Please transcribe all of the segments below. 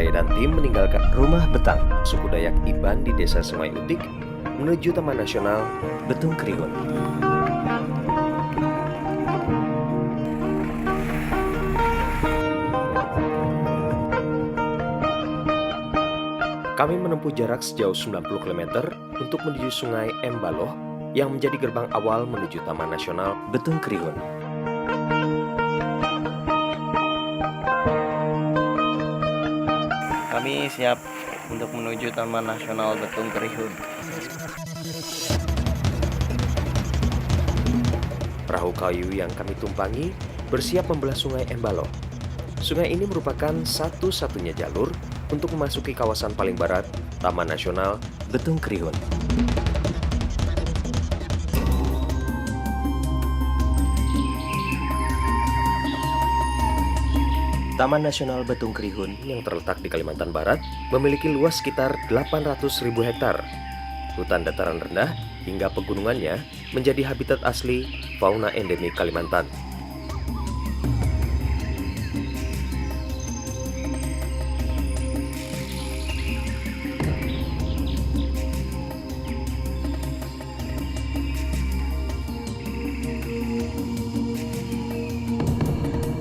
Saya dan tim meninggalkan rumah Betang, suku Dayak Iban di Desa Sungai Utik, menuju Taman Nasional Betung Krihun. Kami menempuh jarak sejauh 90 km untuk menuju Sungai Embaloh yang menjadi gerbang awal menuju Taman Nasional Betung Krihun. Kami siap untuk menuju Taman Nasional Betung Krihun. Perahu kayu yang kami tumpangi bersiap membelah Sungai Embaloh. Sungai ini merupakan satu-satunya jalur untuk memasuki kawasan paling barat Taman Nasional Betung Krihun. Taman Nasional Betung Krihun yang terletak di Kalimantan Barat memiliki luas sekitar 800.000 hektar. Hutan dataran rendah hingga pegunungannya menjadi habitat asli fauna endemik Kalimantan.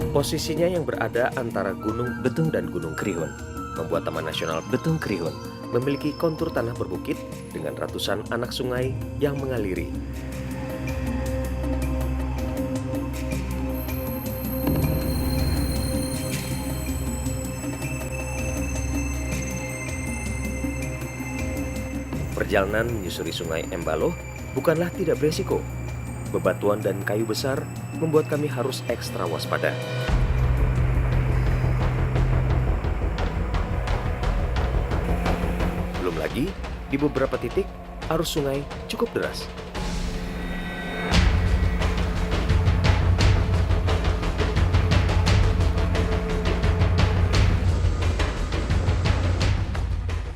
Posisinya yang berada antara Gunung Betung dan Gunung Krihun membuat Taman Nasional Betung Krihun memiliki kontur tanah berbukit dengan ratusan anak sungai yang mengaliri. Perjalanan menyusuri Sungai Embaloh bukanlah tidak beresiko. Bebatuan dan kayu besar membuat kami harus ekstra waspada. Belum lagi, di beberapa titik arus sungai cukup deras.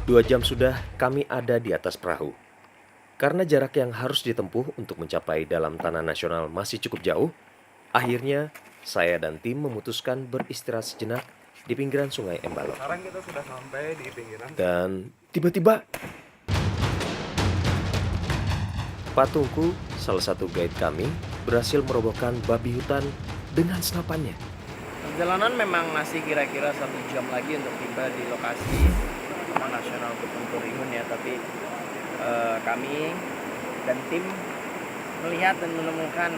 Dua jam sudah kami ada di atas perahu. Karena jarak yang harus ditempuh untuk mencapai dalam tanah nasional masih cukup jauh, akhirnya saya dan tim memutuskan beristirahat sejenak di pinggiran Sungai Embaloh. Sekarang kita sudah sampai di pinggiran. Dan tiba-tiba, Patungku, salah satu guide kami, berhasil merobohkan babi hutan dengan senapannya. Perjalanan memang masih kira-kira 1 jam lagi untuk tiba di lokasi Taman Nasional Betung Krihun ya, tapi kami dan tim melihat dan menemukan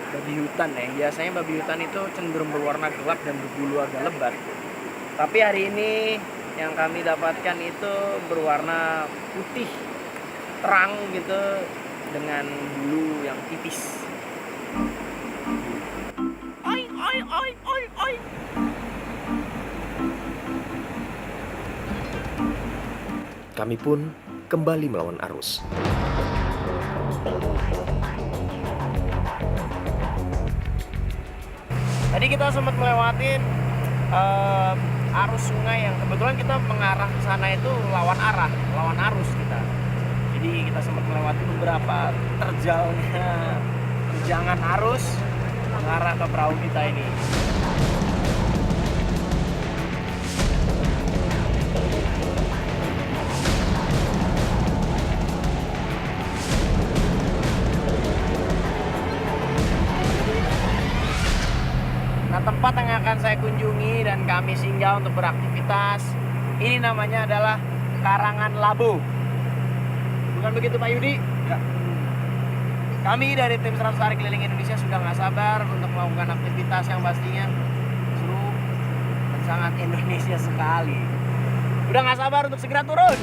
babi hutan ya. Biasanya babi hutan itu cenderung berwarna gelap dan berbulu agak lebat. Tapi hari ini yang kami dapatkan itu berwarna putih terang gitu dengan bulu yang tipis. Oi oi oi oi oi. Kami pun kembali melawan arus. Tadi kita sempat melewati arus sungai yang kebetulan kita mengarah ke sana itu lawan arus kita. Jadi kita sempat melewati beberapa terjangan arus mengarah ke perahu kita ini. Nah, tempat yang akan saya kunjungi dan kami singgah untuk beraktivitas ini namanya adalah Karangan Labu. Bukan begitu Pak Yudi? Ya. Kami dari tim 100 Hari Keliling Indonesia sudah nggak sabar untuk melakukan aktivitas yang pastinya seru dan sangat Indonesia sekali. Udah nggak sabar untuk segera turun.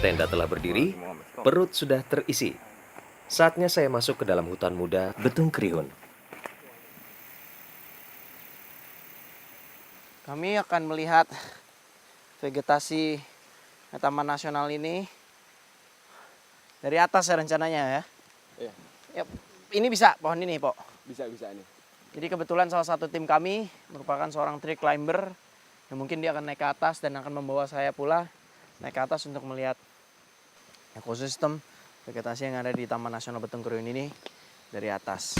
Tenda telah berdiri, perut sudah terisi. Saatnya saya masuk ke dalam hutan muda Betung Krihun. Kami akan melihat vegetasi Taman Nasional ini dari atas ya rencananya ya. Iya. Ya, ini bisa pohon ini, Pok. Bisa ini. Jadi kebetulan salah satu tim kami merupakan seorang tree climber yang mungkin dia akan naik ke atas dan akan membawa saya pula naik ke atas untuk melihat ekosistem vegetasi yang ada di Taman Nasional Betung Krihun ini dari atas.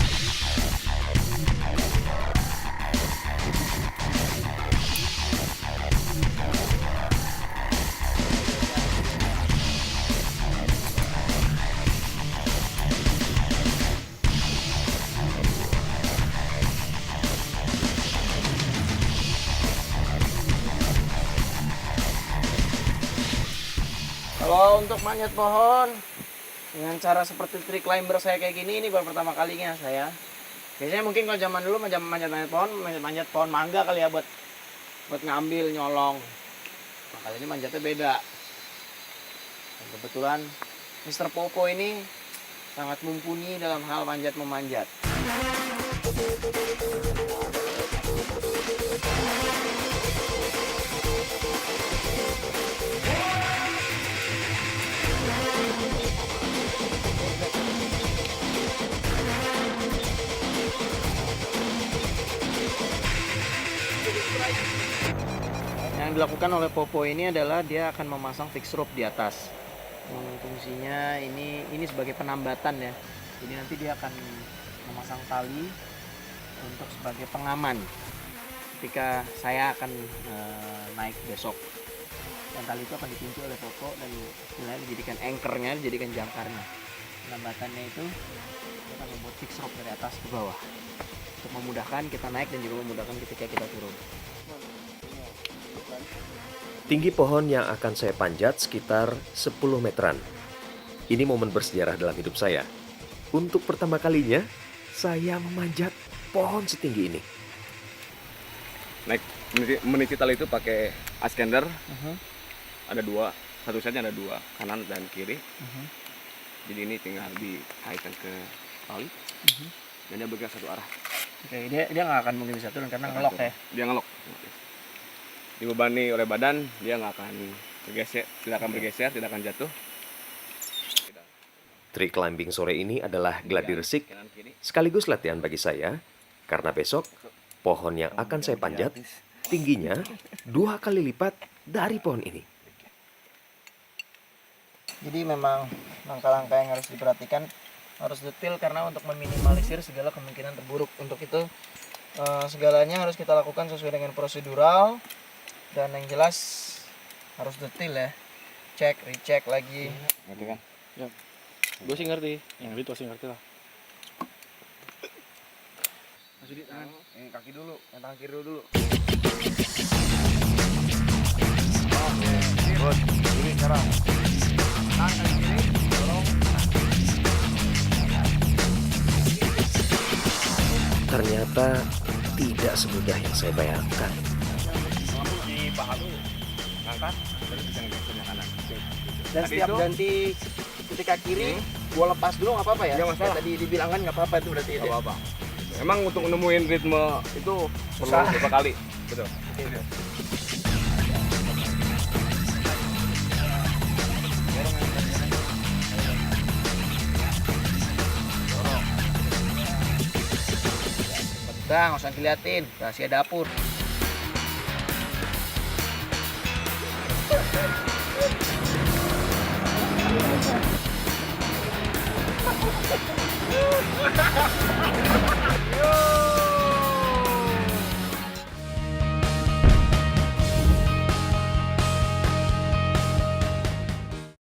Kalau untuk manjat pohon dengan cara seperti tree climber saya kayak gini, ini baru pertama kalinya saya. Biasanya mungkin kalau zaman dulu manjat pohon mangga kali ya buat ngambil nyolong. Nah, kali ini manjatnya beda. Dan kebetulan Mr. Popo ini sangat mumpuni dalam hal memanjat. Yang dilakukan oleh Popo ini adalah dia akan memasang fix rope di atas. Fungsinya ini sebagai penambatan ya. Jadi nanti dia akan memasang tali untuk sebagai pengaman ketika saya akan naik besok. Dan tali itu akan dikunci oleh Popo dan istilahnya dijadikan anchornya, dijadikan jangkarnya. Penambatannya itu akan membuat fix rope dari atas ke bawah untuk memudahkan kita naik dan juga memudahkan ketika kita turun. Tinggi pohon yang akan saya panjat sekitar 10 meteran. Ini momen bersejarah dalam hidup saya. Untuk pertama kalinya, saya memanjat pohon setinggi ini. Naik meniti tali itu pakai askender. Ada dua, satu setnya ada dua, kanan dan kiri. Jadi ini tinggal dikaitkan ke tali dan dia bergerak satu arah. Oke, dia nggak akan mungkin bisa turun karena ngelok ya. Dia ngelok. Dibebani oleh badan, dia nggak akan bergeser, tidak akan bergeser, tidak akan jatuh. Tree climbing sore ini adalah gladi resik Kanan kiri. sekaligus latihan bagi saya karena besok pohon yang akan saya panjat tingginya 2 kali lipat dari pohon ini. Jadi memang langkah-langkah yang harus diperhatikan harus detail karena untuk meminimalisir segala kemungkinan terburuk. Untuk itu segalanya harus kita lakukan sesuai dengan prosedural dan yang jelas harus detail ya. Cek, recheck lagi. Ngerti kan? Ya. Gue sih ngerti. Yang itu pasti ngerti lah. Masuk di tangan, yang kaki dulu, yang tangan kiri dulu. Oke, good. Ini sekarang. Tangan kiri, dorong. Ternyata tidak semudah yang saya bayangkan. Kamu di paha dulu, angkat, terus bisa ngegeser yang kanan. Dan Tadi setiap itu- ganti ketika kiri, gua lepas dulu nggak apa-apa ya? Nggak masalah. Kayak tadi dibilang kan nggak apa-apa itu berarti. Gak apa-apa. Emang untuk nemuin ritme itu perlu Susah. beberapa kali. Betul. Udah, nggak usah diliatin, rahasia dapur.